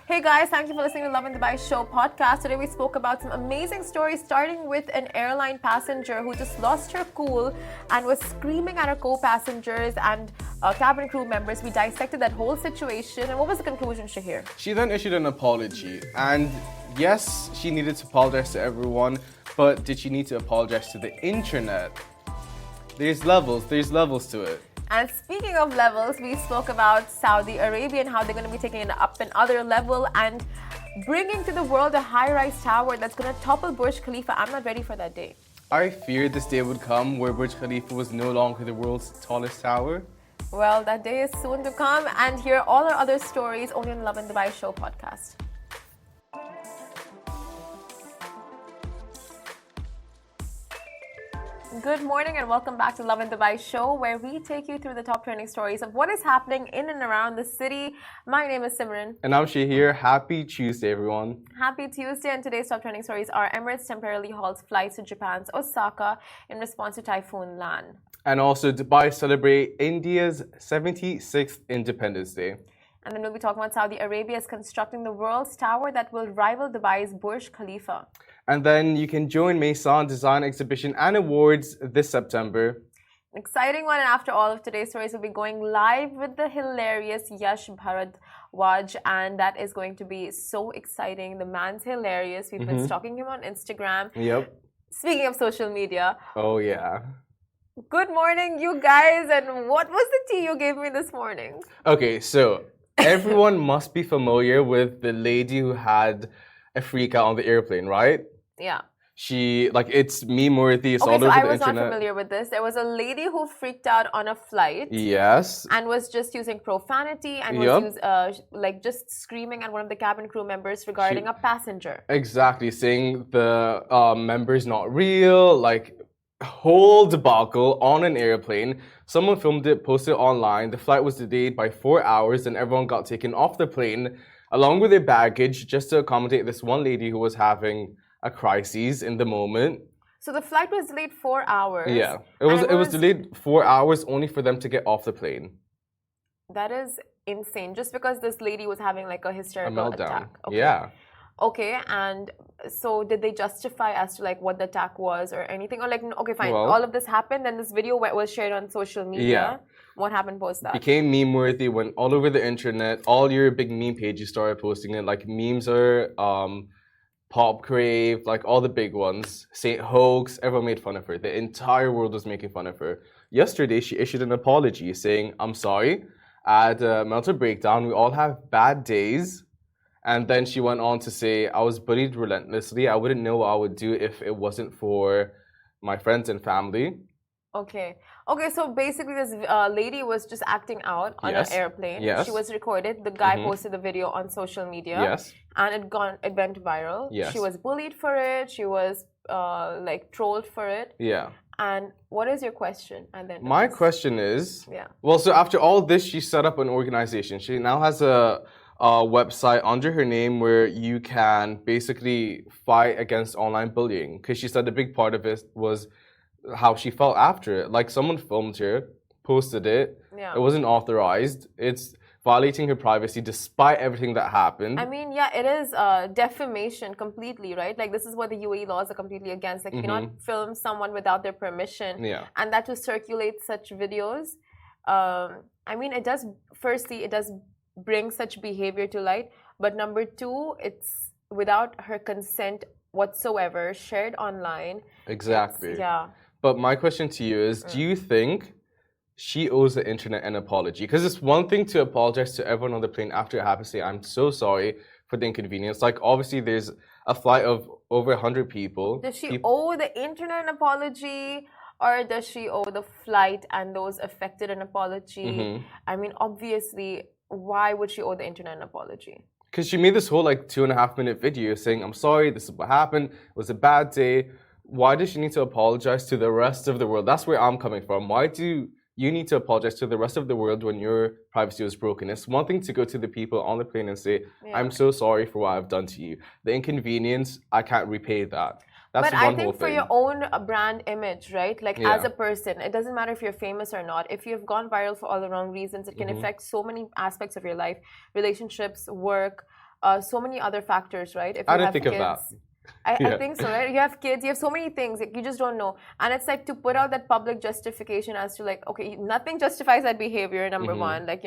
Hey guys, thank you for listening to Lovin Dubai Show podcast. Today we spoke about some amazing stories, starting with an airline passenger who just lost her cool and was screaming at her co-passengers and cabin crew members. We dissected that whole situation. And what was the conclusion, Shahir? She then issued an apology. And yes, she needed to apologize to everyone, but did she need to apologize to the internet? There's levels to it. And speaking of levels, we spoke about Saudi Arabia and how they're going to be taking it up another level and bringing to the world a high-rise tower that's going to topple Burj Khalifa. I'm not ready for that day. I feared this day would come where Burj Khalifa was no longer the world's tallest tower. Well, that day is soon to come. And hear all our other stories only on Lovin Dubai Show podcast. Good morning and welcome back to Lovin Dubai Show, where we take you through the top trending stories of what is happening in and around the city. My name is Simran. And I'm Shahir. Happy Tuesday, everyone. Happy Tuesday, and today's top trending stories are Emirates temporarily halts flights to Japan's Osaka in response to Typhoon Lan. And also Dubai celebrate India's 76th Independence Day. And then we'll be talking about Saudi Arabia is constructing the world's tower that will rival Dubai's Burj Khalifa. And then you can join Maissane Design Exhibition and Awards this September. An exciting one, and after all of today's stories, we'll be going live with the hilarious Yash Bhardwaj, and that is going to be so exciting. The man's hilarious. We've been stalking him on Instagram. Yep. Speaking of social media. Oh, yeah. Good morning, you guys, and what was the tea you gave me this morning? Okay, so everyone must be familiar with the lady who had a freak out on the airplane, right? Yeah. It's meme worthy, it's all over the I internet. was not familiar with this. There was a lady who freaked out on a flight. Yes. And was just using profanity and was just screaming at one of the cabin crew members regarding a passenger. Exactly, saying the member's not real, like whole debacle on an airplane. Someone filmed it, posted it online. The flight was delayed by 4 hours and everyone got taken off the plane along with their baggage just to accommodate this one lady who was having a crisis in the moment. So the flight was delayed 4 hours. Yeah, it was delayed 4 hours only for them to get off the plane. That is insane. Just because this lady was having like a hysterical attack. Okay. Yeah. Okay, and so did they justify as to like what the attack was or anything? Or like, okay, fine, well, all of this happened, then this video was shared on social media. Yeah. What happened post that? Became meme worthy, went all over the internet. All your big meme pages started posting it. Like memes are Pop Crave, like all the big ones. Saint Hoax, everyone made fun of her. The entire world was making fun of her. Yesterday, she issued an apology saying, I'm sorry, I had a mental breakdown. We all have bad days. And then she went on to say, I was bullied relentlessly. I wouldn't know what I would do if it wasn't for my friends and family. Okay, so basically this lady was just acting out on an airplane. Yes. She was recorded. The guy posted the video on social media. Yes. And it went viral. Yes. She was bullied for it. She was trolled for it. Yeah. And what is your question? And then my question is, yeah. Well, so after all this, she set up an organization. She now has a website under her name where you can basically fight against online bullying. Because she said the big part of it was how she felt after it. Like someone filmed her, posted it. Yeah. It wasn't authorized. It's violating her privacy despite everything that happened. I mean, yeah, it is defamation completely, right? Like this is what the UAE laws are completely against. Like you cannot film someone without their permission. Yeah. And that to circulate such videos. I mean, it does bring such behavior to light. But number two, it's without her consent whatsoever, shared online. Exactly. Yeah. But my question to you is, do you think she owes the internet an apology? Because it's one thing to apologize to everyone on the plane after it happens, say, I'm so sorry for the inconvenience. Like, obviously, there's a flight of over 100 people. Does she owe the internet an apology? Or does she owe the flight and those affected an apology? I mean, obviously, why would she owe the internet an apology? Because she made this whole, 2.5-minute video saying, I'm sorry, this is what happened. It was a bad day. Why does she need to apologize to the rest of the world? That's where I'm coming from. Why do you need to apologize to the rest of the world when your privacy was broken? It's one thing to go to the people on the plane and say, I'm so sorry for what I've done to you. The inconvenience, I can't repay that. That's but I think for your own brand image, right? Like as a person, it doesn't matter if you're famous or not. If you've gone viral for all the wrong reasons, it can affect so many aspects of your life, relationships, work, so many other factors, right? If I you didn't have think kids, of that. I think so, right? You have kids, you have so many things, like, you just don't know. And it's like to put out that public justification as to like, okay, nothing justifies that behavior, number one. Like,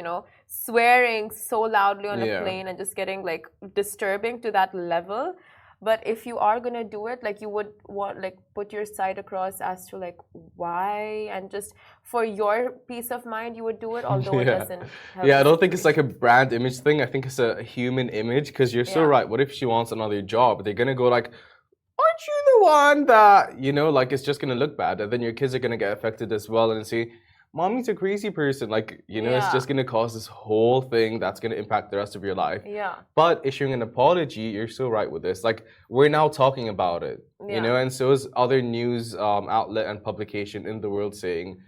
swearing so loudly on a plane and just getting like disturbing to that level. But if you are gonna do it, like, you would want, like, put your side across as to like why, and just for your peace of mind, you would do it, although it doesn't help. Yeah, I don't think it's like a brand image thing. I think it's a human image, because you're so right. What if she wants another job? They're gonna go like, aren't you the one that, like, it's just gonna look bad, and then your kids are gonna get affected as well and say, mommy's a crazy person. Like, it's just gonna cause this whole thing that's gonna impact the rest of your life. Yeah. But issuing an apology, you're so right with this. Like, we're now talking about it, and so is other news outlet and publication in the world saying,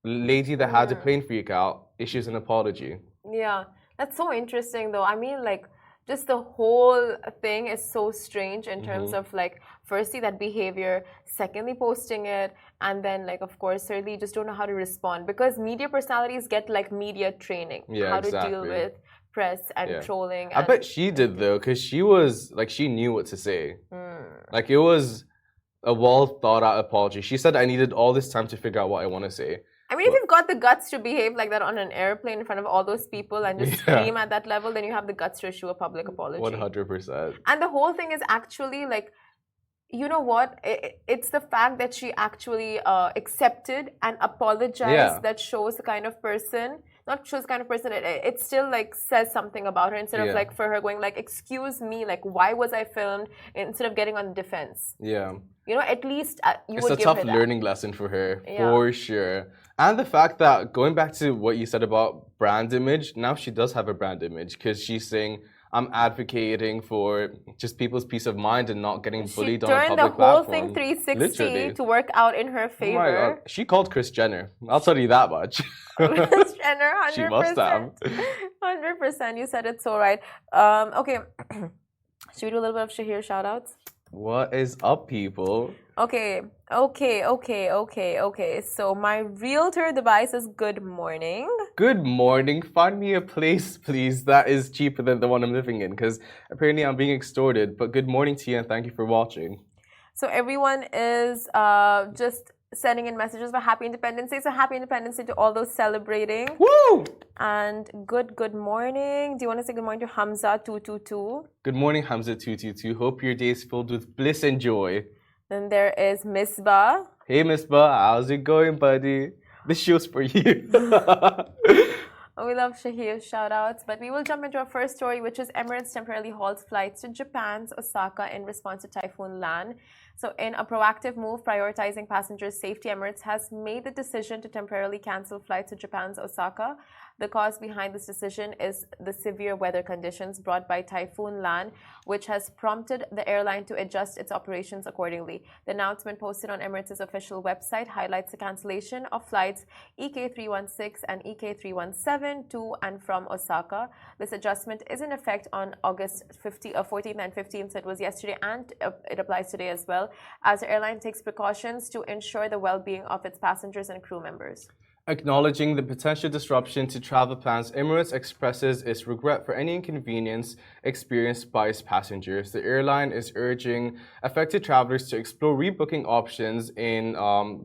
lady that had a plane freak out issues an apology. Yeah, that's so interesting though. I mean, like, just the whole thing is so strange in terms of like, firstly, that behavior, secondly, posting it, and then like, of course, thirdly, you just don't know how to respond, because media personalities get like media training, how to deal with press and trolling. I bet she did though, because she was like, she knew what to say. Like, it was a well thought out apology. She said, I needed all this time to figure out what I want to say. I mean, if you've got the guts to behave like that on an airplane in front of all those people and just scream at that level, then you have the guts to issue a public apology. 100%. And the whole thing is actually like, you know what? It's the fact that she actually accepted and apologized that shows the kind of person. Not shows the kind of person. It still like says something about her, instead of like for her going like, excuse me, like, why was I filmed, instead of getting on the defense. Yeah. At least you it's would a give tough her that. learning lesson for her, for sure. And the fact that, going back to what you said about brand image, now she does have a brand image, because she's saying, I'm advocating for just people's peace of mind and not getting bullied on a public platform. She turned the whole thing 360 to work out in her favor. Oh my God. She called Kris Jenner. I'll tell you that much. Kris Jenner, 100%. She must have. 100%. You said it so right. Okay. Should we do a little bit of Shahir shoutouts? What is up, people? Okay. So my realtor Dubai says good morning. Good morning. Find me a place, please, that is cheaper than the one I'm living in, because apparently I'm being extorted. But good morning to you, and thank you for watching. So everyone is just sending in messages for Happy Independence Day. So Happy Independence Day to all those celebrating. Woo! And good morning. Do you want to say good morning to Hamza222? Good morning, Hamza222. Hope your day is filled with bliss and joy. Then there is Misbah. Hey, Misbah. How's it going, buddy? This show's for you. We love Shahir shoutouts, but we will jump into our first story, which is Emirates temporarily halts flights to Japan's Osaka in response to Typhoon Lan. So in a proactive move prioritizing passengers' safety, Emirates has made the decision to temporarily cancel flights to Japan's Osaka. The cause behind this decision is the severe weather conditions brought by Typhoon Lan, which has prompted the airline to adjust its operations accordingly. The announcement posted on Emirates' official website highlights the cancellation of flights EK316 and EK317 to and from Osaka. This adjustment is in effect on August 14th and 15th, so it was yesterday, and it applies today as well, as the airline takes precautions to ensure the well-being of its passengers and crew members. Acknowledging the potential disruption to travel plans, Emirates expresses its regret for any inconvenience experienced by its passengers. The airline is urging affected travelers to explore rebooking options in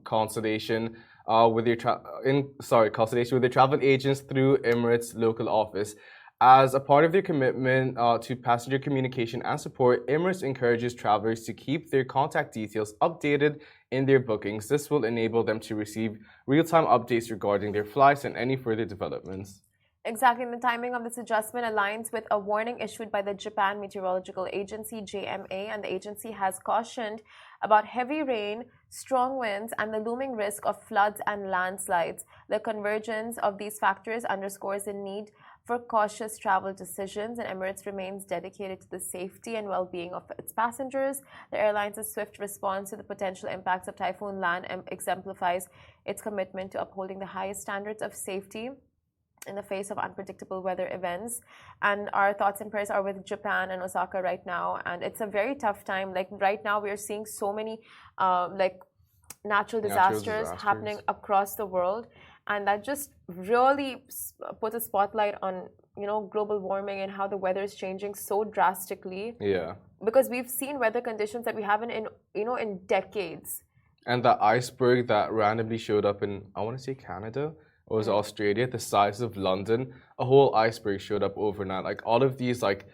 consultation with their travel agents through Emirates' local office. As a part of their commitment to passenger communication and support, Emirates encourages travelers to keep their contact details updated in their bookings. This will enable them to receive real-time updates regarding their flights and any further developments. Exactly, and the timing of this adjustment aligns with a warning issued by the Japan Meteorological Agency, JMA, and the agency has cautioned about heavy rain, strong winds, and the looming risk of floods and landslides. The convergence of these factors underscores the need for cautious travel decisions, and Emirates remains dedicated to the safety and well-being of its passengers. The airline's swift response to the potential impacts of Typhoon Lan exemplifies its commitment to upholding the highest standards of safety in the face of unpredictable weather events. And our thoughts and prayers are with Japan and Osaka right now, and it's a very tough time. Like right now we are seeing so many natural disasters happening across the world, and that just really puts a spotlight on global warming and how the weather is changing so drastically. Yeah. Because we've seen weather conditions that we haven't in decades. And the iceberg that randomly showed up in, I want to say Canada, or was it Australia, the size of London, a whole iceberg showed up overnight. Like all of these, like,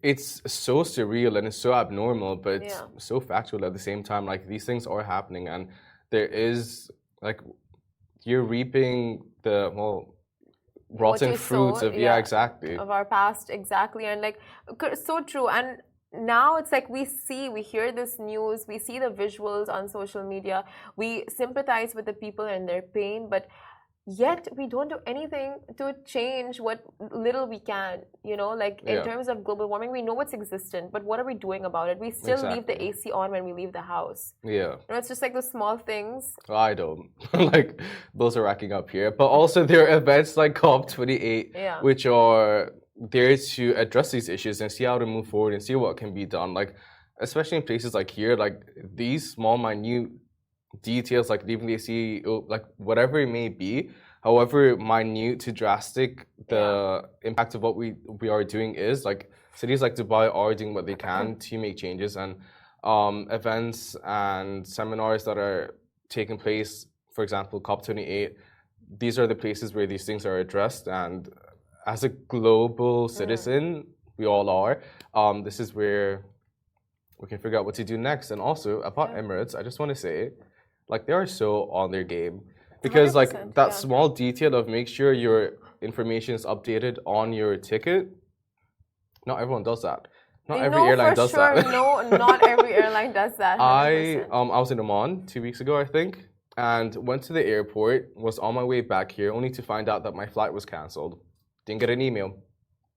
it's so surreal and it's so abnormal, but it's so factual at the same time. Like these things are happening, and there is like you're reaping the rotten fruits of exactly of our past, exactly, and like so true. And now it's like we hear this news, we see the visuals on social media, we sympathize with the people and their pain, but yet we don't do anything to change what little we can, like in terms of global warming. We know it's existent, but what are we doing about it? We still leave the AC on when we leave the house. It's just like the small things. I don't like those are racking up here, but also there are events like COP28 which are there to address these issues and see how to move forward and see what can be done, like especially in places like here, like these small minute details like leaving the AC, like whatever it may be, however minute to drastic the impact of what we are doing is, like cities like Dubai are doing what they can to make changes, and events and seminars that are taking place, for example COP28, these are the places where these things are addressed. And as a global citizen, we all are, this is where we can figure out what to do next. And also about Emirates, I just want to say, like they are so on their game, because like that small detail of make sure your information is updated on your ticket. Not everyone does that. Not every airline does that. No, not every airline does that. 100%. I was in Oman 2 weeks ago, I think, and went to the airport, was on my way back here, only to find out that my flight was cancelled. Didn't get an email.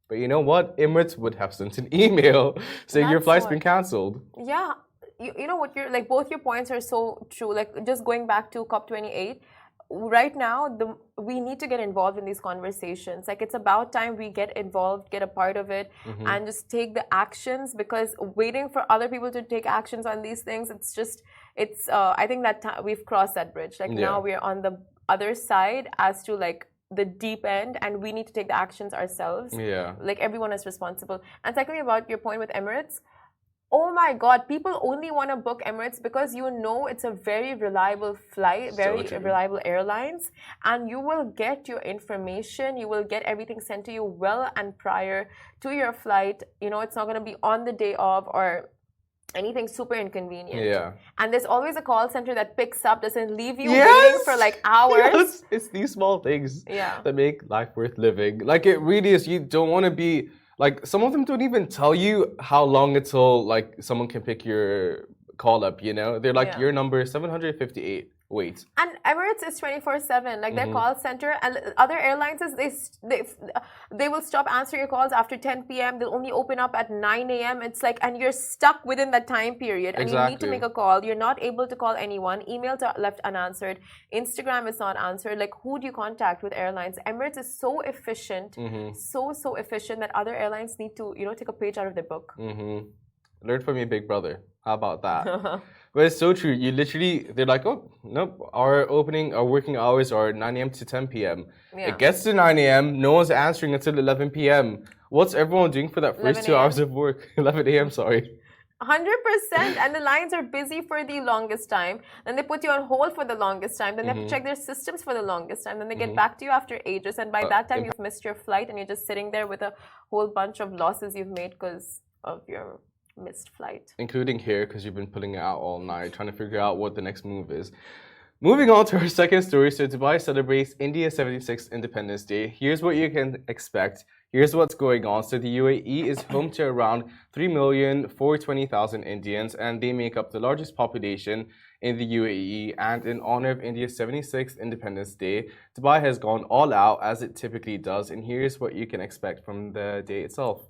But you know what? Emirates would have sent an email saying your flight's been cancelled. Yeah. You know what, you're like, both your points are so true. Like just going back to COP28, right now we need to get involved in these conversations. Like it's about time we get involved, get a part of it, and just take the actions, because waiting for other people to take actions on these things, it's I think that we've crossed that bridge. Like now we're on the other side as to like the deep end, and we need to take the actions ourselves. Like everyone is responsible. And secondly, about your point with Emirates, oh my God, people only want to book Emirates because it's a very reliable flight, very reliable airlines, and you will get your information, you will get everything sent to you well and prior to your flight. It's not going to be on the day of or anything super inconvenient. And there's always a call center that picks up, doesn't leave you waiting for like hours. It's these small things that make life worth living. Like it really is. You don't want to be like, some of them don't even tell you how long until like someone can pick your call up, They're like, your number is 758. Wait. And Emirates is 24/7, like their call center, and other airlines is they will stop answering your calls after 10 p.m. They'll only open up at 9 a.m. It's like, and you're stuck within that time period, and you need to make a call. You're not able to call anyone. Emails are left unanswered. Instagram is not answered. Like, who do you contact with airlines? Emirates is so efficient, so efficient that other airlines need to take a page out of their book. Learn from your big brother. How about that? But it's so true. You literally, they're like, oh, nope, our working hours are 9 a.m. to 10 p.m. It gets to 9 a.m., no one's answering until 11 p.m. What's everyone doing for that first 2 hours of work? 11 a.m., sorry. 100%. And the lines are busy for the longest time. Then they put you on hold for the longest time. Then they have to check their systems for the longest time. Then they get back to you after ages. And by that time, you've missed your flight and you're just sitting there with a whole bunch of losses you've made because of your missed flight. Including here, because you've been pulling it out all night, trying to figure out what the next move is. Moving on to our second story. So Dubai celebrates India's 76th Independence Day. Here's what you can expect. Here's what's going on. So the UAE is home to around 3,420,000 Indians, and they make up the largest population in the UAE. And in honor of India's 76th Independence Day, Dubai has gone all out, as it typically does. And here's what you can expect from the day itself.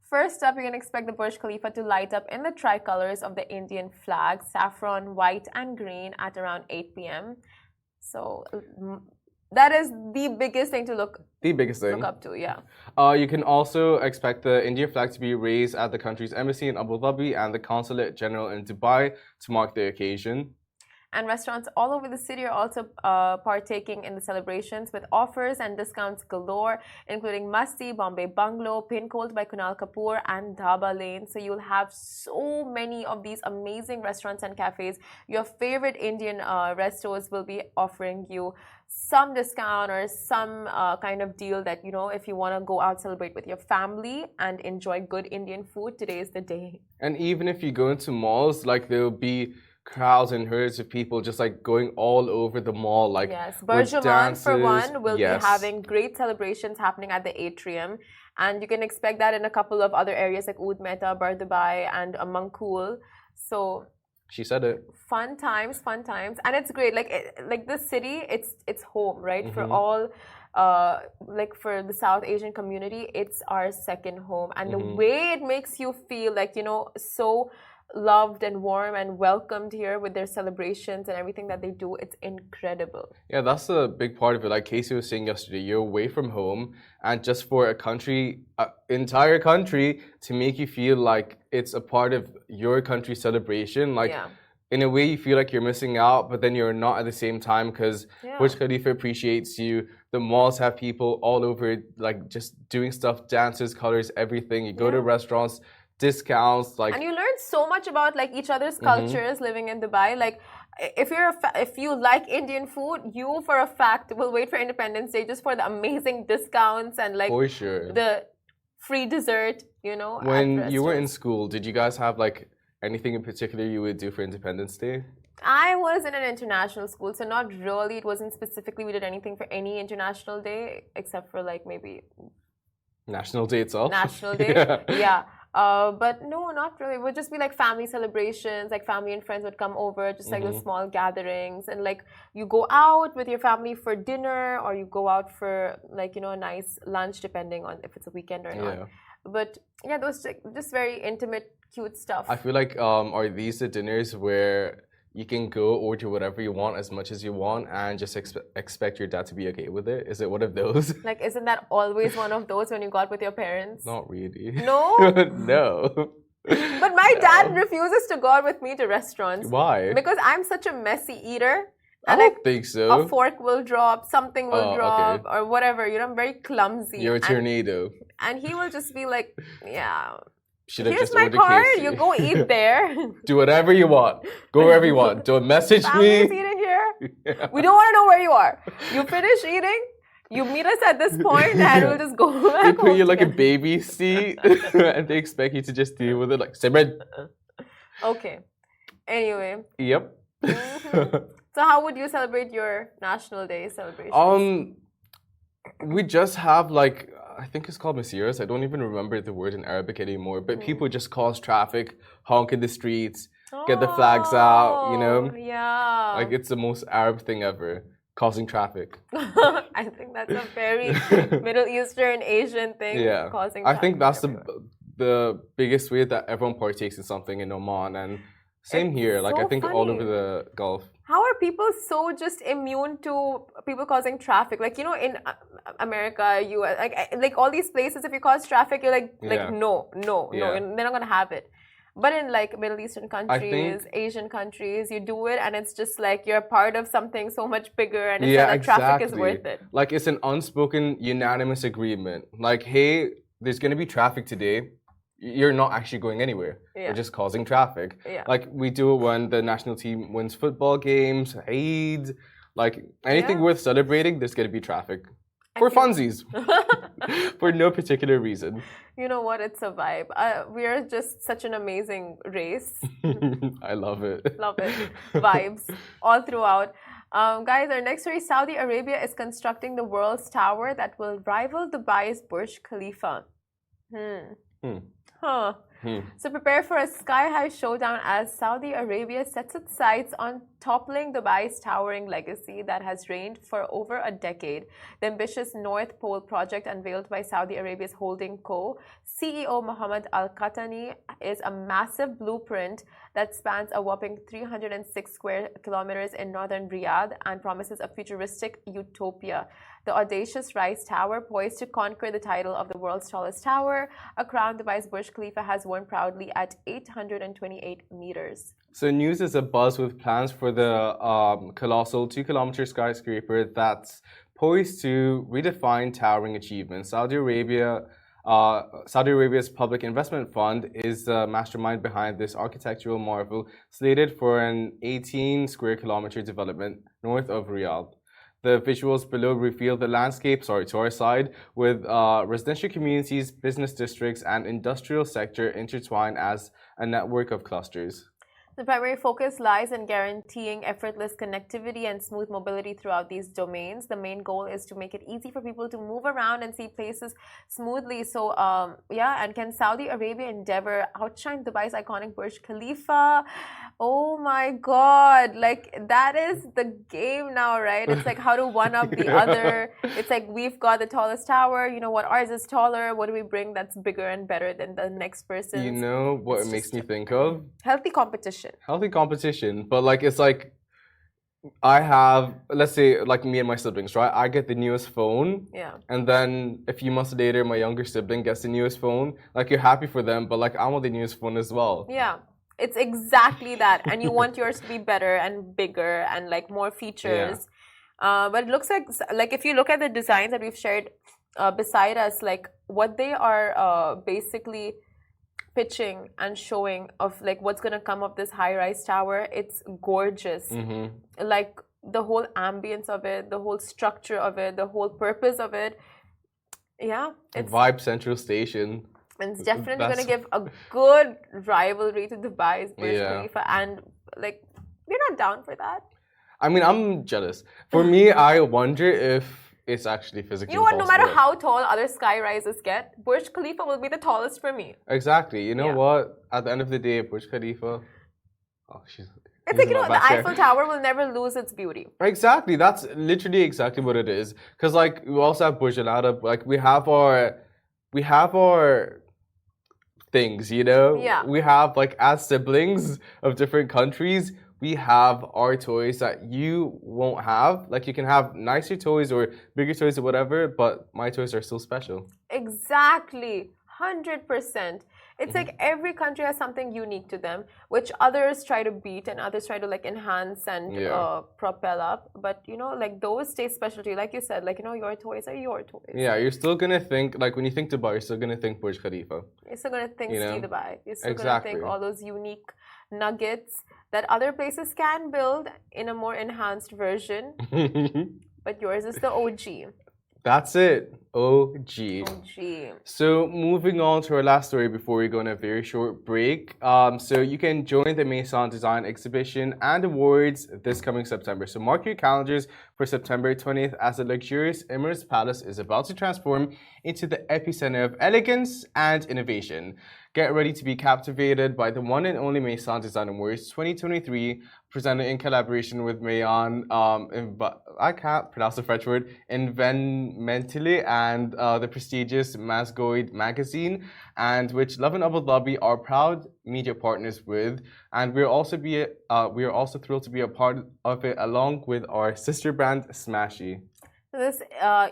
First up, you can expect the Burj Khalifa to light up in the tricolors of the Indian flag, saffron, white and green, at around 8 p.m. So that is the biggest thing to look up to, You can also expect the Indian flag to be raised at the country's embassy in Abu Dhabi and the Consulate General in Dubai to mark the occasion. And restaurants all over the city are also partaking in the celebrations with offers and discounts galore, including Masti, Bombay Bungalow, Pin Cold by Kunal Kapoor, and Dhaba Lane. So you'll have so many of these amazing restaurants and cafes. Your favorite Indian restos will be offering you some discount or some kind of deal that, you know, if you want to go out, celebrate with your family and enjoy good Indian food, today is the day. And even if you go into malls, like there'll be crowds and herds of people just like going all over the mall, like yes, with Burj for one will yes. be having great celebrations happening at the atrium, and you can expect that in a couple of other areas like Oud Mehta, Bhardwaj, and Mankul. So she said it. Fun times, and it's great. Like this city, it's home, right? For all, like for the South Asian community, it's our second home, and the way it makes you feel, like, you know, so loved and warm and welcomed here with their celebrations and everything that they do, it's incredible. Yeah, that's a big part of it. Like Casey was saying yesterday, you're away from home, and just for a country, entire country, to make you feel like it's a part of your country's celebration, like in a way you feel like you're missing out, but then you're not at the same time, because Burj Khalifa appreciates you. The malls have people all over, like just doing stuff, dances, colors, everything. You go to restaurants, discounts, like, and you learn so much about like each other's cultures living in Dubai. Like if you like Indian food, you for a fact will wait for Independence Day just for the amazing discounts and like for sure the free dessert, you know. When you were in school, did you guys have like anything in particular you would do for Independence Day? I was in an international school, so not really. It wasn't specifically we did anything for any international day except for like maybe National Day itself. National Day, yeah. But no, not really. It would just be like family celebrations, like family and friends would come over, just like those small gatherings. And like you go out with your family for dinner, or you go out for like, you know, a nice lunch, depending on if it's a weekend or not. But yeah, those just very intimate, cute stuff. I feel like, are these the dinners where you can go order whatever you want as much as you want and just expect your dad to be okay with it? Is it one of those? Like, isn't that always one of those when you got with your parents? Not really. No? No. But my dad refuses to go out with me to restaurants. Why? Because I'm such a messy eater. And I don't think so. A fork will drop, something will drop, or whatever. You know, I'm very clumsy. You're a tornado. And he will just be like, yeah. Here's my car, you go eat there. Do whatever you want. Go wherever you want. Don't message me. Family's eating here. We don't want to know where you are. You finish eating, you meet us at this point, and we'll just go back. They put you like a baby seat, and they expect you to just deal with it like, Simran. Okay. Anyway. Yep. So how would you celebrate your National Day celebration? We just have like, I think it's called Maissane. I don't even remember the word in Arabic anymore. But people just cause traffic, honk in the streets, get the flags out, you know? Yeah. Like it's the most Arab thing ever, causing traffic. I think that's a very Middle Eastern Asian thing. Yeah. Causing traffic. I think that's the biggest way that everyone partakes in something in Oman, and same here. Like I think all over the Gulf. How are people so just immune to people causing traffic? Like, you know, in America, US, like all these places, if you cause traffic, you're like no, they're not gonna have it. But in like Middle Eastern countries, Asian countries, you do it, and it's just like you're part of something so much bigger, and it's that traffic is worth it. Like it's an unspoken, unanimous agreement. Like, hey, there's gonna be traffic today. You're not actually going anywhere. You're just causing traffic. Like we do it when the national team wins football games, Eid, like anything worth celebrating, there's going to be traffic. For funsies. For no particular reason. You know what? It's a vibe. We are just such an amazing race. I love it. Love it. Vibes all throughout. Guys, our next story, Saudi Arabia is constructing the world's tower that will rival Dubai's Burj Khalifa. So prepare for a sky-high showdown as Saudi Arabia sets its sights on toppling Dubai's towering legacy that has reigned for over a decade. The ambitious North Pole project, unveiled by Saudi Arabia's holding co. CEO Mohammed Al Qahtani, is a massive blueprint that spans a whopping 306 square kilometers in northern Riyadh and promises a futuristic utopia. The audacious rise tower, poised to conquer the title of the world's tallest tower, crowned Dubai's Burj Khalifa, has won proudly at 828 meters. So news is abuzz with plans for the colossal 2-kilometer skyscraper that's poised to redefine towering achievements. Saudi Arabia's Public Investment Fund is the mastermind behind this architectural marvel, slated for an 18 square kilometer development north of Riyadh. The visuals below reveal the landscape, to our side, with residential communities, business districts, and industrial sector intertwined as a network of clusters. The primary focus lies in guaranteeing effortless connectivity and smooth mobility throughout these domains. The main goal is to make it easy for people to move around and see places smoothly. So, and can Saudi Arabia endeavor outshine Dubai's iconic Burj Khalifa? Oh my God. Like, that is the game now, right? It's like how to one up the other. It's like we've got the tallest tower. You know what? Ours is taller. What do we bring that's bigger and better than the next person? You know what it makes me think of? Healthy competition. Healthy competition, but like it's like I have, let's say, like me and my siblings, right? I get the newest phone, and then a few months later, my younger sibling gets the newest phone. Like you're happy for them, but like I want the newest phone as well. Yeah, it's exactly that, and you want yours to be better and bigger and like more features. But it looks like if you look at the designs that we've shared beside us, like what they are basically pitching and showing of like what's gonna come of this high-rise tower, it's gorgeous. Like the whole ambience of it, the whole structure of it, the whole purpose of it. Yeah, it's Vibe Central Station. And it's definitely gonna give a good rivalry to Dubai's Burj Khalifa, and like we're not down for that. I mean, I'm jealous. For me, I wonder if it's actually physically You know what? possible. No matter how tall other sky rises get, Burj Khalifa will be the tallest for me. Exactly. You know what? At the end of the day, Burj Khalifa. Oh, it's like, the Eiffel Tower will never lose its beauty. Exactly. That's literally exactly what it is. Because like we also have Burj Al Arab. Like we have our things, you know? Yeah. We have like as siblings of different countries, we have our toys that you won't have. Like you can have nicer toys or bigger toys or whatever, but my toys are still special. Exactly. 100%. It's like every country has something unique to them, which others try to beat and others try to like enhance and propel up. But you know, like those stay special to you. Like you said, like, you know, your toys are your toys. Yeah, you're still gonna think, like when you think Dubai, you're still gonna think Burj Khalifa. You're still gonna think Dubai. You're still gonna think all those unique nuggets that other places can build in a more enhanced version. But yours is the OG. That's it. OG. So moving on to our last story before we go on a very short break. So you can join the Maissane Design Exhibition and Awards this coming September. So mark your calendars for September 20th as the luxurious Emirates Palace is about to transform into the epicenter of elegance and innovation. Get ready to be captivated by the one and only Maissane Design Awards 2023, presented in collaboration with Mayan, I can't pronounce the French word, Environmentally, and the prestigious Masgoid magazine, and which Lovin Abu Dhabi are proud media partners with, and we are also thrilled to be a part of it along with our sister brand Smashy. This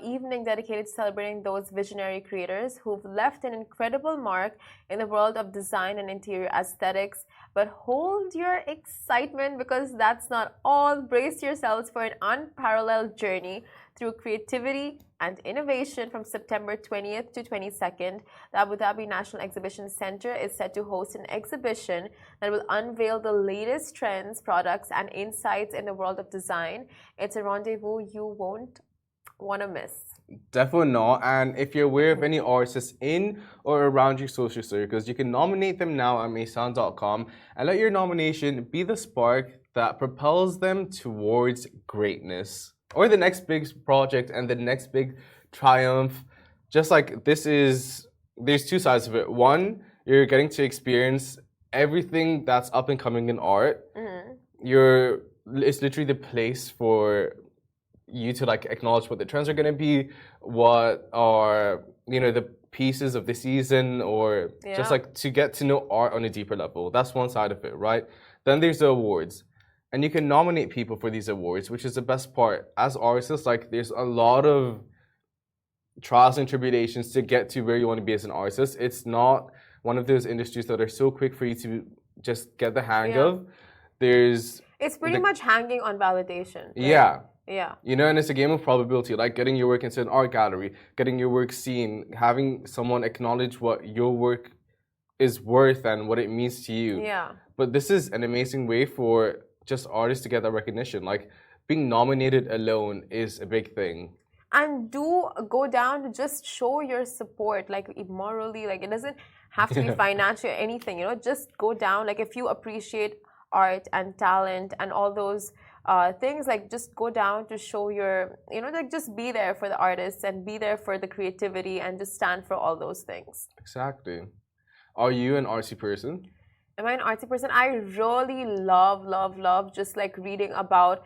evening dedicated to celebrating those visionary creators who've left an incredible mark in the world of design and interior aesthetics. But hold your excitement, because that's not all. Brace yourselves for an unparalleled journey through creativity and innovation from September 20th to 22nd. The Abu Dhabi National Exhibition Center is set to host an exhibition that will unveil the latest trends, products, and insights in the world of design. It's a rendezvous you won't want to miss. Definitely not. And if you're aware of any artists in or around your social circles, you can nominate them now at maison.com and let your nomination be the spark that propels them towards greatness or the next big project and the next big triumph. Just like there's two sides of it. One, you're getting to experience everything that's up and coming in art. It's literally the place for you to like acknowledge what the trends are going to be, what are, you know, the pieces of the season, or just like to get to know art on a deeper level. That's one side of it, right? Then there's the awards. and you can nominate people for these awards, which is the best part. As artists, like there's a lot of trials and tribulations to get to where you want to be as an artist. It's not one of those industries that are so quick for you to just get the hang of. It's pretty much hanging on validation. Right? Yeah. You know, and it's a game of probability, like getting your work into an art gallery, getting your work seen, having someone acknowledge what your work is worth and what it means to you. Yeah. But this is an amazing way for just artists to get that recognition. Like being nominated alone is a big thing. And do go down to just show your support, like morally, like it doesn't have to be financial or anything, you know, just go down. Like if you appreciate art and talent and all those things, like just go down to show your, you know, like just be there for the artists and be there for the creativity and just stand for all those things. Exactly. Are you an artsy person? Am I an artsy person? I really love just like reading about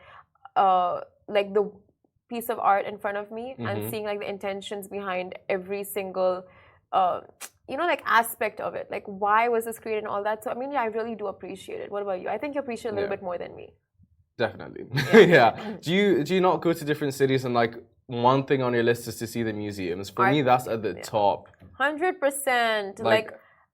like the piece of art in front of me and seeing like the intentions behind every single you know, like aspect of it, like why was this created and all that. So I mean, yeah, I really do appreciate it. What about you? I think you appreciate a little bit more than me. Definitely. Yeah. Do you not go to different cities and like one thing on your list is to see the museums? For me, that's at the top. 100%. Like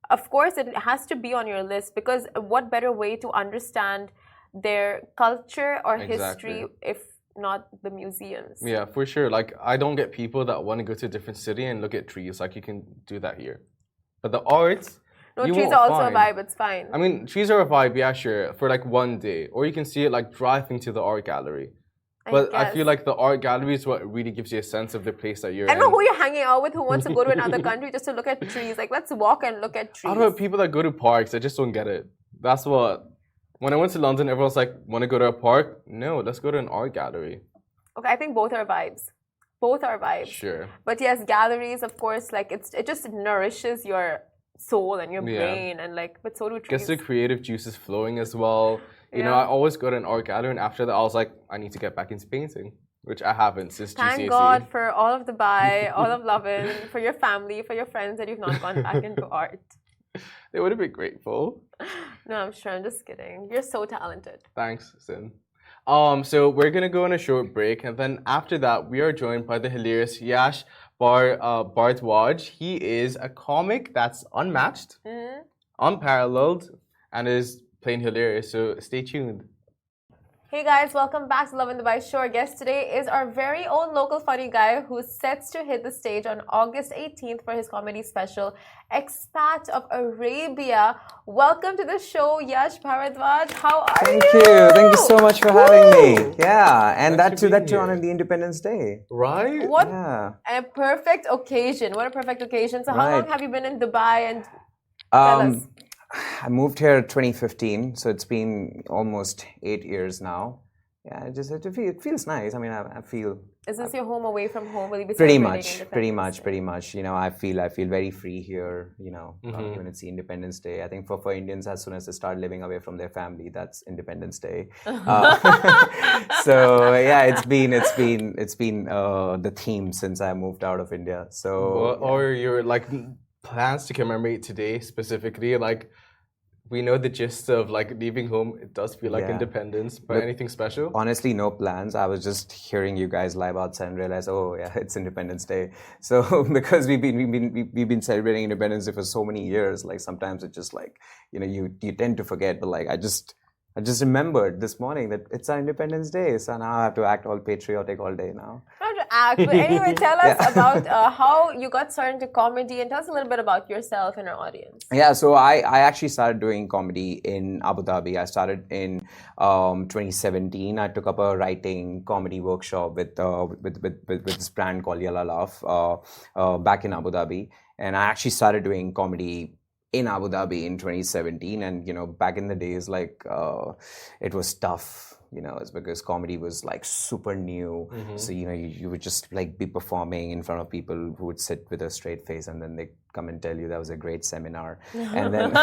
of course it has to be on your list, because what better way to understand their culture or history if not the museums? Yeah, for sure. Like I don't get people that want to go to a different city and look at trees. Like you can do that here, but the arts, no, trees are also a vibe. It's fine. I mean, trees are a vibe, yeah, sure, for like one day, or you can see it like driving to the art gallery. But I feel like the art gallery is what really gives you a sense of the place that you're in. I don't know who you're hanging out with who wants to go to another country just to look at trees. Like let's walk and look at trees. I don't know, people that go to parks, I just don't get it. That's what. When I went to London, everyone's like, want to go to a park? No, let's go to an art gallery. Okay, I think both are vibes. Both are vibes. Sure. But yes, galleries, of course, like it just nourishes your soul and your brain, and like, but so do trees. Gets the creative juices flowing as well. You know, I always go to an art gallery, and after that, I was like, I need to get back into painting, which I haven't since GCSE. Thank God for all of Dubai, all of Lovin, for your family, for your friends that you've not gone back into art. They would have been grateful. No, I'm sure. I'm just kidding. You're so talented. Thanks, Sin. So we're gonna go on a short break, and then after that, we are joined by the hilarious Yash Bhardwaj. He is a comic that's unmatched, unparalleled, and is plain hilarious. So stay tuned. Hey guys, welcome back to Lovin Dubai Show. Our guest today is our very own local funny guy who's set to hit the stage on August 18th for his comedy special, Expat of Arabia. Welcome to the show, Yash Bhardwaj. How are you? Thank you so much for having me. Yeah, and that too on the Independence Day. Right? What a perfect occasion. What a perfect occasion. So how long have you been in Dubai, and tell us? I moved here 2015, so it's been almost 8 years now. Yeah, it feels nice. I mean, I feel. Is this your home away from home? Will you be pretty much. You know, I feel very free here. You know, when it's the Independence Day. I think for Indians, as soon as they start living away from their family, that's Independence Day. So yeah, it's been the theme since I moved out of India. So or your like plans to commemorate today specifically, like. We know the gist of like leaving home. It does feel like independence, but anything special? Honestly, no plans. I was just hearing you guys live outside and realized, oh yeah, it's Independence Day. So because we've been celebrating Independence Day for so many years, like sometimes it's just like, you know, you tend to forget. But like I just remembered this morning that it's our Independence Day, so now I have to act all patriotic all day now. Not to act, but anyway, tell us about how you got started into comedy, and tell us a little bit about yourself and our audience. Yeah, so I actually started doing comedy in Abu Dhabi. I started in 2017. I took up a writing comedy workshop with this brand called Yalla Laugh back in Abu Dhabi, and I actually started doing comedy in Abu Dhabi in 2017. And you know, back in the days, like it was tough. You know, it's because comedy was like super new. So, you know, you would just like be performing in front of people who would sit with a straight face, and then they come and tell you that was a great seminar, and then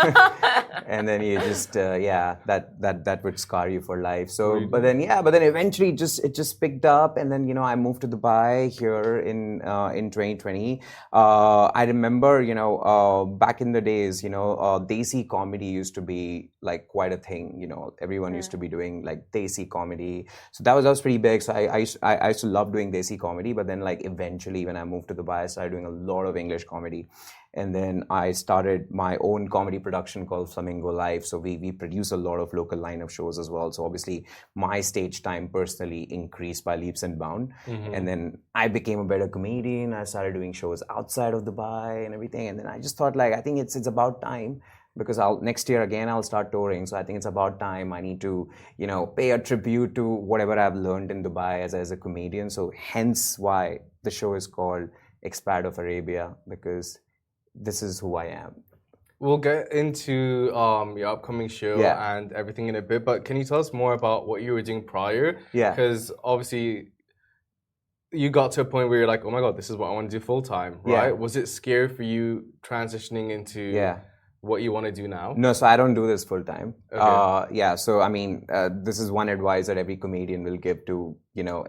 and then you just that would scar you for life. So but then eventually it just picked up, and then I moved to Dubai here in 2020. I remember back in the days Desi comedy used to be like quite a thing. Everyone used to be doing like Desi comedy, so that was pretty big. So I used to love doing Desi comedy, but then like eventually when I moved to Dubai, I started doing a lot of English comedy. And then I started my own comedy production called Flamingo Live. So we produce a lot of local line-up shows as well. So obviously my stage time personally increased by leaps and bounds. And then I became a better comedian. I started doing shows outside of Dubai and everything. And then I just thought like, I think it's about time, because next year again I'll start touring. So I think it's about time I need to pay a tribute to whatever I've learned in Dubai as a comedian. So hence why the show is called Expat of Arabia, because this is who I am. We'll get into your upcoming show and everything in a bit, but can you tell us more about what you were doing prior? Yeah. Because obviously you got to a point where you're like, oh my God, this is what I want to do full time, right? Yeah. Was it scary for you transitioning into what you want to do now? No, so I don't do this full time. Okay. So I mean, this is one advice that every comedian will give to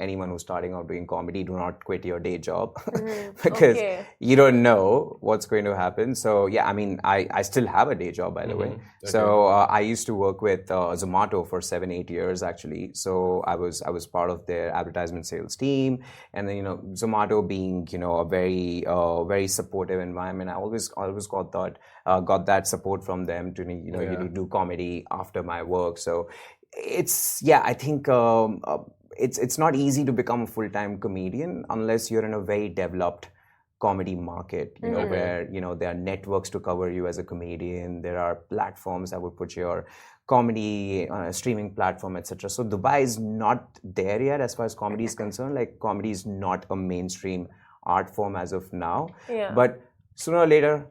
anyone who's starting out doing comedy: do not quit your day job, because you don't know what's going to happen. So yeah, I mean, I still have a day job, by the way. Okay. So I used to work with Zomato for 7-8 years actually. So I was part of their advertisement sales team, and then Zomato being a very supportive environment, I always got that support from them to do comedy after my work. So I think it's not easy to become a full-time comedian unless you're in a very developed comedy market, where there are networks to cover you as a comedian. There are platforms that would put your comedy on a streaming platform, etc. So Dubai is not there yet as far as comedy is concerned. Like, comedy is not a mainstream art form as of now. Yeah. But sooner or later,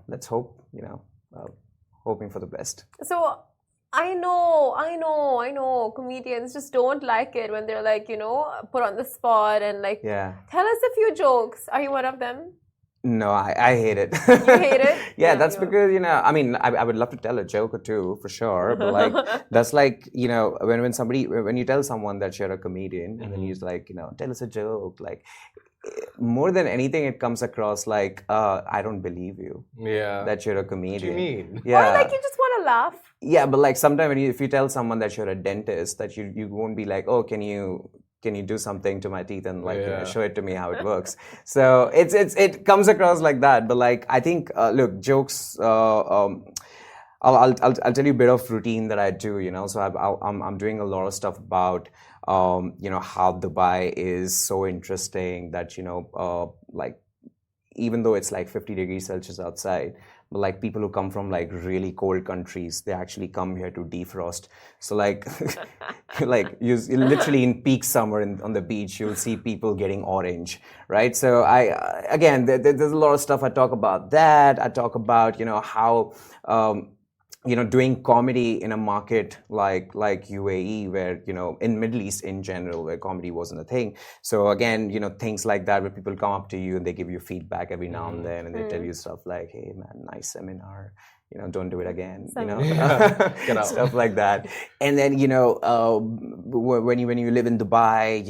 let's hope, hoping for the best. So I know comedians just don't like it when they're like, put on the spot and like, tell us a few jokes. Are you one of them? No, I hate it. You hate it? That's because, I mean, I would love to tell a joke or two for sure, but like, that's like, when you tell someone that you're a comedian and then he's like, tell us a joke, like, more than anything, it comes across like, I don't believe you. Yeah. That you're a comedian. What do you mean? Yeah. Or like you just want to laugh. Yeah, but like sometimes if you tell someone that you're a dentist, that you won't be like, oh, can you do something to my teeth and like show it to me how it works. So it comes across like that. But like, I think look, jokes. I'll tell you a bit of routine that I do. So I'm doing a lot of stuff about how Dubai is so interesting that like, even though it's like 50 degrees Celsius outside, but like people who come from like really cold countries, they actually come here to defrost. So like, like you literally in peak summer on the beach, you'll see people getting orange, right? So again, there's a lot of stuff I talk about that. I talk about, how, doing comedy in a market like UAE, where, in Middle East in general, where comedy wasn't a thing. So again, things like that, where people come up to you and they give you feedback every now and then, and they tell you stuff like, hey man, nice seminar, don't do it again, Get out. Stuff like that. And then, when you live in Dubai,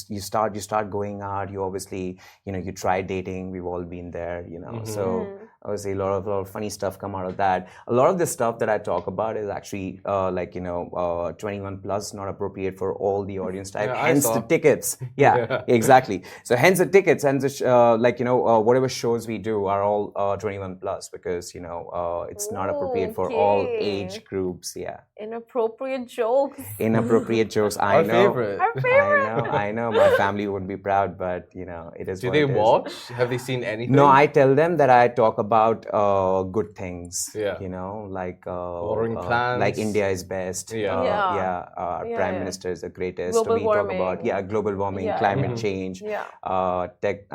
you start going out, you obviously, you try dating. We've all been there, so obviously a lot of funny stuff come out of that. A lot of the stuff that I talk about is actually 21 plus, not appropriate for all the audience type. Hence the tickets. Yeah, exactly. So hence the tickets, and whatever shows we do are all 21 plus, because it's not appropriate for all age groups. Yeah. Inappropriate jokes. Inappropriate jokes. Our favorite. Our favorite. I know. My family wouldn't be proud, but it is. Do they watch? Have they seen anything? No, I tell them that I talk about good things. Yeah. Like watering plants. like India is best. Our Prime Minister is the greatest. Global we warming. Talk about global warming, climate change. Tech.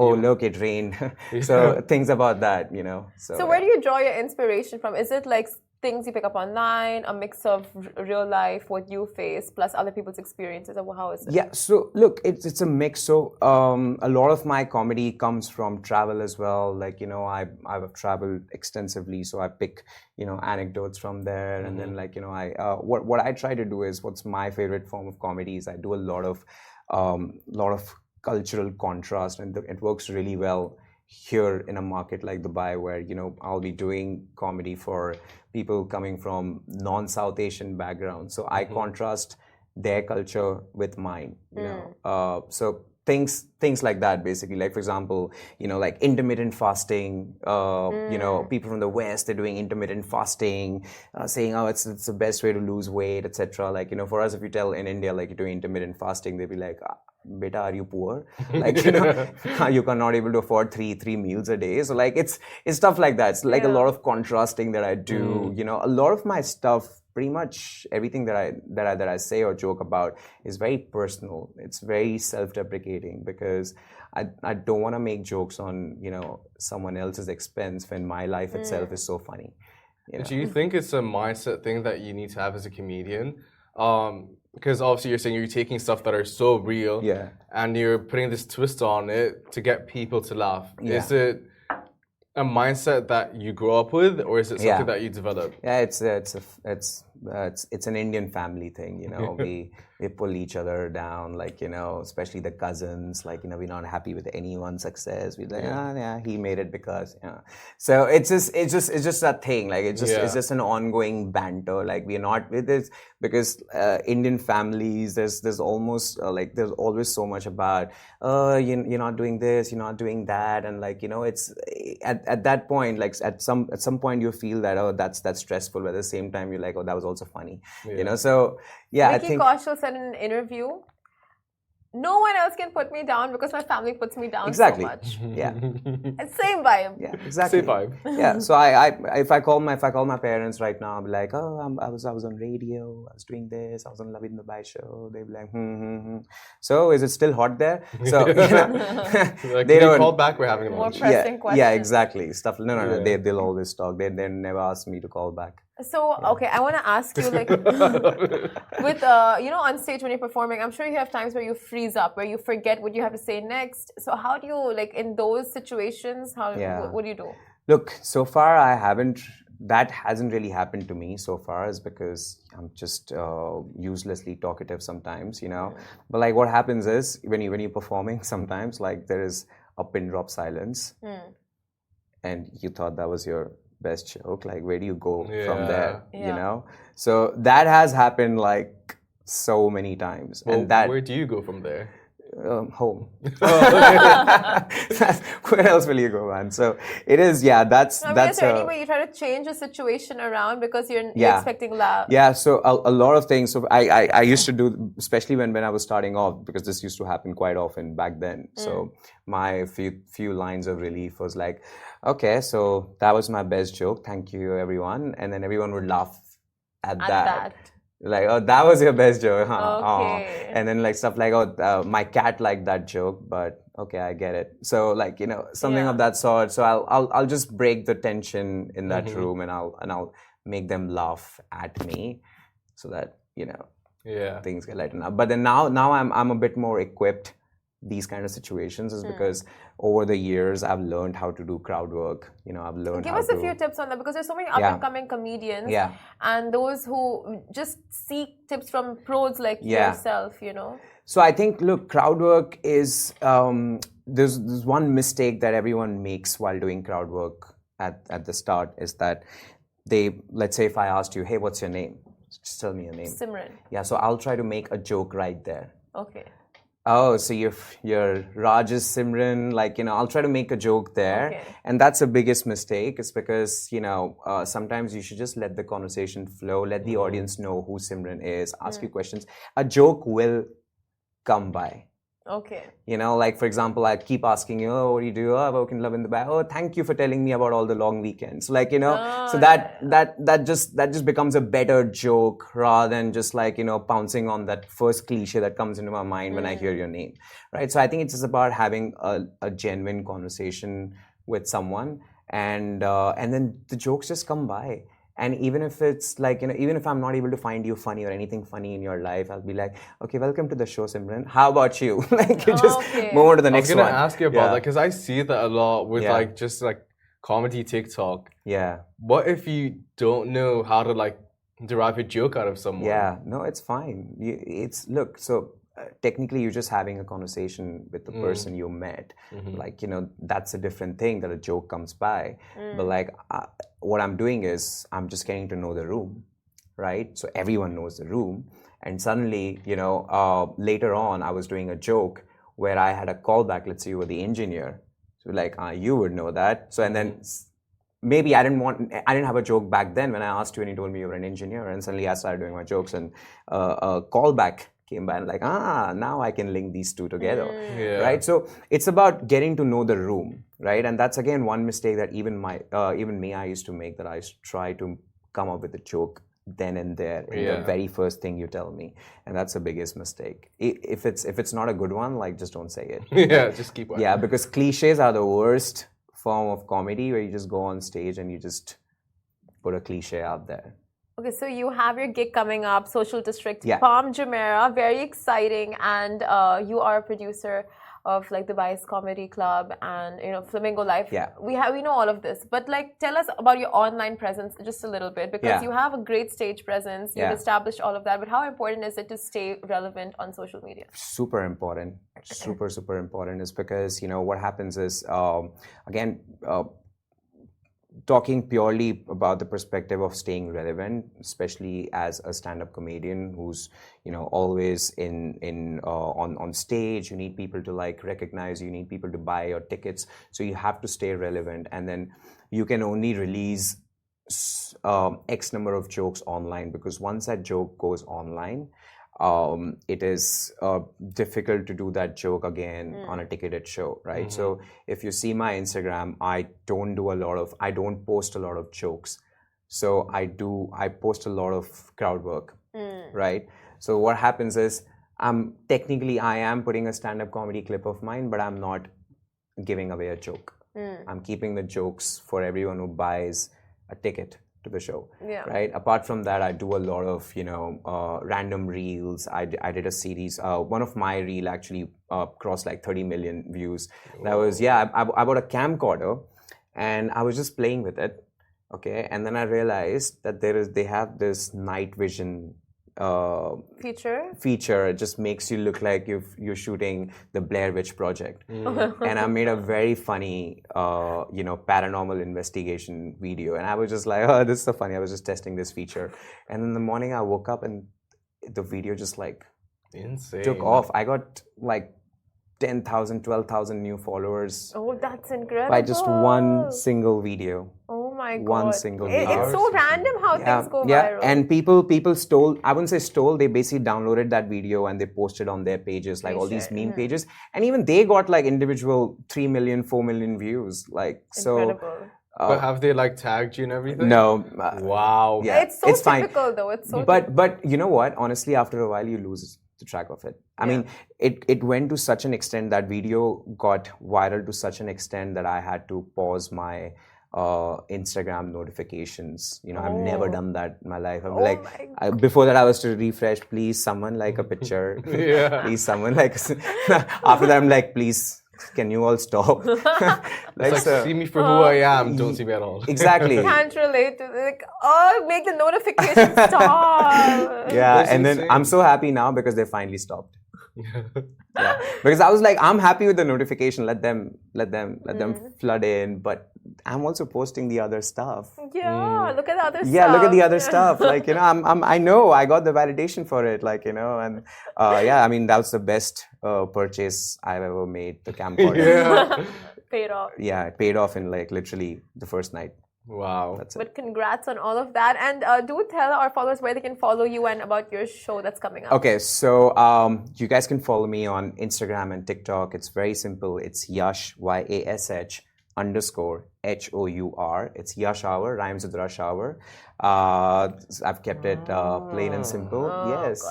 Oh, look, it rained. So things about that. So where do you draw your inspiration from? Is it like things you pick up online, a mix of real life, what you face, plus other people's experiences? Or how is it? Yeah, so look, it's a mix. So a lot of my comedy comes from travel as well. Like, I've traveled extensively, so I pick, anecdotes from there. And then like, what I try to do is, what's my favorite form of comedy is I do a lot of cultural contrast, and it works really well here in a market like Dubai, where I'll be doing comedy for people coming from non-South Asian backgrounds. So I contrast their culture with mine. So things like that, basically. Like, for example, like intermittent fasting. People from the West, they're doing intermittent fasting, saying, oh, it's the best way to lose weight, etc. Like, for us, if you tell in India, like, you're doing intermittent fasting, they'll be like, beta, are you poor? Like, you are not able to afford three meals a day. So like, it's stuff like that. It's like a lot of contrasting that I do. A lot of my stuff, pretty much everything that I say or joke about is very personal. It's very self-deprecating, because I don't want to make jokes on someone else's expense when my life itself is so funny. Do you think it's a mindset thing that you need to have as a comedian? Because obviously you're saying you're taking stuff that are so real, and you're putting this twist on it to get people to laugh. Is it a mindset that you grow up with, or is it something that you develop? Yeah, it's an Indian family thing. We pull each other down, like, especially the cousins. Like, we're not happy with anyone's success. We're like, he made it because, So it's just that thing. Like, it's just an ongoing banter. Like, we're not with this, because Indian families, there's almost there's always so much about, you're not doing this, you're not doing that, and like, it's at that point, like at some point you feel that, oh, that's stressful, but at the same time you're like, oh, that was also funny. So yeah, Vicky I think Kaushal said in an interview, no one else can put me down because my family puts me down exactly. so much. Yeah. Same vibe. Yeah, exactly. Same vibe. Yeah. So if I call my parents right now, I'll be like, oh, I was on radio, I was doing this, I was on Lovin-Dubai show. They'll be like, So is it still hot there? So like, they call back. We're having a more lunch. pressing questions. Yeah, exactly. Stuff. No. They'll always talk. They never ask me to call back. So, okay, I want to ask you, like, with, on stage when you're performing, I'm sure you have times where you freeze up, where you forget what you have to say next. So how do you, like, in those situations, what do you do? Look, so far that hasn't really happened to me so far, is because I'm just uselessly talkative sometimes, But like, what happens is, when you're performing, sometimes, like, there is a pin drop silence, and you thought that was your best joke. Like, where do you go from there? So that has happened like so many times. Well, and that where do you go from there? Home. Where else will you go, man? So it is. That's. Is there any way you try to change the situation around because you're expecting loud? Yeah. So a lot of things. So I used to do, especially when I was starting off, because this used to happen quite often back then. So my few lines of relief was like, okay, so that was my best joke. Thank you, everyone. And then everyone would laugh at that. Like, oh, that was your best joke, huh? Okay. And then like stuff like, oh, my cat liked that joke, but okay, I get it. So like, something of that sort. So I'll just break the tension in that room, and I'll make them laugh at me, so that things get lightened up. But then now I'm a bit more equipped. These kind of situations is because over the years I've learned how to do crowd work. I've learned. Give us a few tips on that, because there's so many up and coming comedians, and those who just seek tips from pros like yourself. So I think, look, crowd work is there's one mistake that everyone makes while doing crowd work at the start, is that let's say if I asked you, hey, what's your name? Just tell me your name. Simran. Yeah. So I'll try to make a joke right there. Okay. Oh, so you're Raj's Simran, like, I'll try to make a joke there. Okay. And that's the biggest mistake. It's because, sometimes you should just let the conversation flow, let the audience know who Simran is, ask you questions. A joke will come by. Okay. Like, for example, I keep asking you, oh, what do you do? Oh, I work in Lovin-Dubai. Oh, thank you for telling me about all the long weekends. Like, so that just becomes a better joke, rather than just like, pouncing on that first cliche that comes into my mind when I hear your name, right? So I think it's just about having a genuine conversation with someone, and then the jokes just come by. And even if it's like, even if I'm not able to find you funny or anything funny in your life, I'll be like, okay, welcome to the show, Simran. How about you? Like, you just move on to the next one. I was going to ask you about that because I see that a lot with like just like comedy TikTok. Yeah. What if you don't know how to like derive a joke out of someone? Yeah, no, it's fine. Technically you're just having a conversation with the person you met. Like, that's a different thing that a joke comes by. But like, what I'm doing is I'm just getting to know the room, right? So everyone knows the room. And suddenly, later on, I was doing a joke where I had a callback. Let's say you were the engineer. So like, you would know that. So, and then maybe I didn't have a joke back then when I asked you and you told me you were an engineer, and suddenly I started doing my jokes and a callback came by and like, now I can link these two together, right? So it's about getting to know the room, right? And that's again one mistake that even me I used to make, that I try to come up with a joke then and there in the very first thing you tell me, and that's the biggest mistake. If it's not a good one, like just don't say it. Yeah, just keep quiet. Yeah, because cliches are the worst form of comedy, where you just go on stage and you just put a cliche out there. Okay, so you have your gig coming up, Social District, Yeah. Palm Jumeirah, very exciting, and you are a producer of like Dubai's Comedy Club and Flamingo Life. Yeah. We know all of this, but like tell us about your online presence just a little bit, because you have a great stage presence. You've established all of that, but how important is it to stay relevant on social media? Super important. Super important is because what happens is again. Talking purely about the perspective of staying relevant, especially as a stand-up comedian who's always on stage, you need people to like recognize, you need people to buy your tickets, so you have to stay relevant, and then you can only release X number of jokes online, because once that joke goes online, it is difficult to do that joke again on a ticketed show, right? So if you see my Instagram, I don't post a lot of jokes. So I post a lot of crowd work, right? So what happens is I am putting a stand-up comedy clip of mine, but I'm not giving away a joke. I'm keeping the jokes for everyone who buys a ticket to the show, right? Apart from that, I do a lot of random reels. I did a series. One of my reel actually crossed like 30 million views. And I bought a camcorder and I was just playing with it, okay? And then I realized that they have this night vision feature. It just makes you look like you're shooting the Blair Witch Project. And I made a very funny paranormal investigation video, and I was just like, oh, this is so funny. I was just testing this feature, and in the morning I woke up and the video just like insane took off. I got like 10,000, 12,000 new followers. Oh, that's incredible. By just one single video. Oh my God. One single video. It's so random how things go viral. Yeah, and people stole, I wouldn't say stole, they basically downloaded that video and they posted on their pages, like all these meme pages. And even they got like individual 3 million, 4 million views. Like, so. Incredible. But have they like tagged you and everything? No. Wow. Yeah, it's so typical fine. Though. It's so But you know what? Honestly, after a while, you lose the track of it. I mean, it went to such an extent, that video got viral to such an extent that I had to pause my Instagram notifications. I've never done that in my life. I'm before that I was to refresh, please someone like a picture. Please someone like after that I'm like, please can you all stop? See me for who I am, don't see me at all. Exactly. Can't relate to make the notification stop. And then I'm so happy now because they finally stopped. Because I was like, I'm happy with the notification. Let them flood in, but I'm also posting the other stuff. Look at the other stuff. Look at the other stuff. Like, I know I got the validation for it. Like, and I mean, that was the best purchase I've ever made. The camcorder. Paid off. Yeah, it paid off in like literally the first night. Wow. That's it. But congrats on all of that. And do tell our followers where they can follow you and about your show that's coming up. Okay, so you guys can follow me on Instagram and TikTok. It's very simple. It's Yash, YASH _ HOUR. It's Yash Hour, rhymes with rush hour. I've kept it plain and simple. Yes.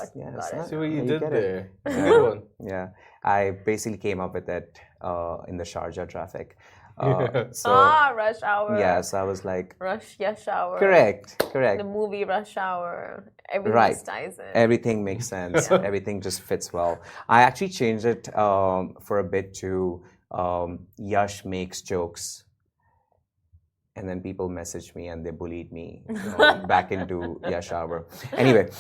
See what you did there. Good one. Yeah, I basically came up with it in the Sharjah traffic. Rush Hour. Yes, I was like, Yash Hour. correct. The movie Rush Hour. Everything Right. ties in. Everything makes sense. Everything just fits well. I actually changed it for a bit to Yash makes jokes. And then people messaged me and they bullied me back into Yash Hour. Anyway,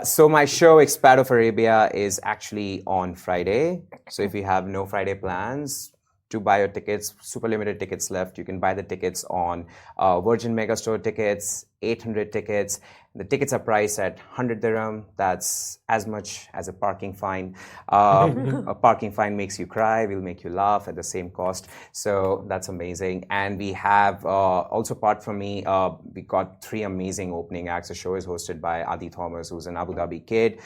so my show Expat of Arabia is actually on Friday. So if you have no Friday plans, to buy your tickets, super limited tickets left. You can buy the tickets on Virgin Megastore tickets, 800 tickets. The tickets are priced at 100 dirham. That's as much as a parking fine. A parking fine makes you cry, will make you laugh at the same cost. So that's amazing. And we have, also apart from me, we got 3 amazing opening acts. The show is hosted by Adi Thomas, who's an Abu Dhabi kid.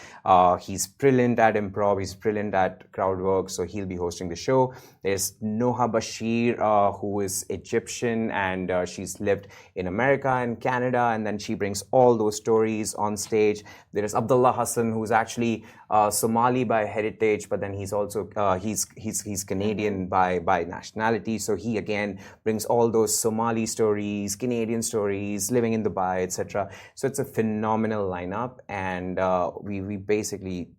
He's brilliant at improv. He's brilliant at crowd work. So he'll be hosting the show. There's Noha Bashir, who is Egyptian, and she's lived in America and Canada, and then she brings all those stories on stage. There is Abdullah Hassan, who's actually Somali by heritage, but then he's also he's Canadian by nationality. So he again brings all those Somali stories, Canadian stories, living in Dubai, etc. So it's a phenomenal lineup, and we basically.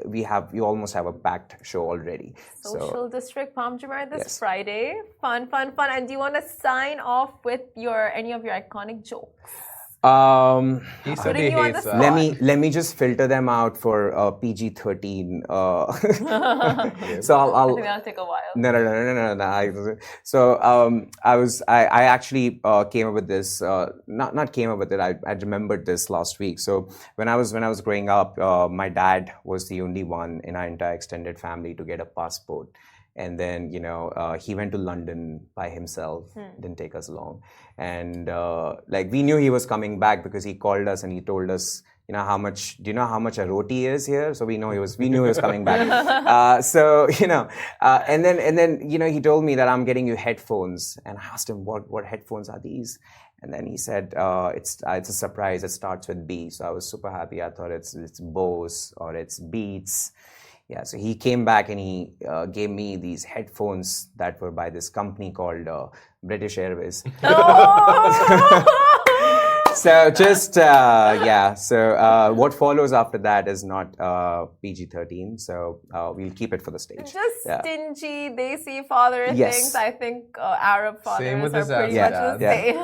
We almost have a packed show already. Social District Palm Jumeirah this Friday. Fun. And do you want to sign off with any of your iconic jokes? He said he hates that. Let me just filter them out for PG-13. So I think that'll take a while. No. So I actually came up with this. Not came up with it. I remembered this last week. So when I was growing up, my dad was the only one in our entire extended family to get a passport. And then, he went to London by himself. Didn't take us long. And we knew he was coming back because he called us and he told us, do you know how much a roti is here? So we knew he was coming back. And then he told me that I'm getting you headphones. And I asked him, what headphones are these? And then he said, it's a surprise. It starts with B. So I was super happy. I thought it's Bose or it's Beats. Yeah, so he came back and he gave me these headphones that were by this company called British Airways. So So what follows after that is not PG-13. So we'll keep it for the stage. Just stingy, desi father things. I think Arab fathers same with are pretty much the same.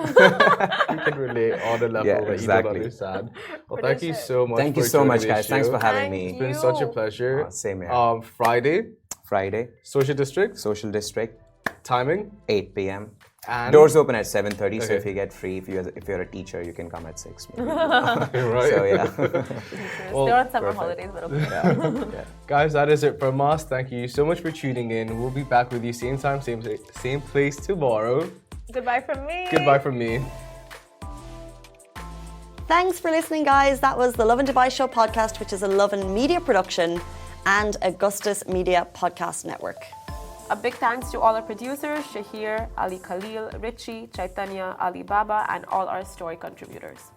You can relate on the level that you don't understand. Well, thank you so much. Thank you so much, guys. Thanks for having me. It's been such a pleasure. Same here. Friday. Social District. Timing? 8 p.m. And doors open at 7:30, so if you get free, if you're a teacher, you can come at 6. Right. So They're on summer holidays, but okay. Guys, that is it from us. Thank you so much for tuning in. We'll be back with you same time, same place tomorrow. Goodbye from me. Goodbye from me. Thanks for listening, guys. That was the Lovin Dubai Show podcast, which is a Lovin Media production and Augustus Media Podcast Network. A big thanks to all our producers, Shahir, Ali Khalil, Richie, Chaitanya, Ali Baba, and all our story contributors.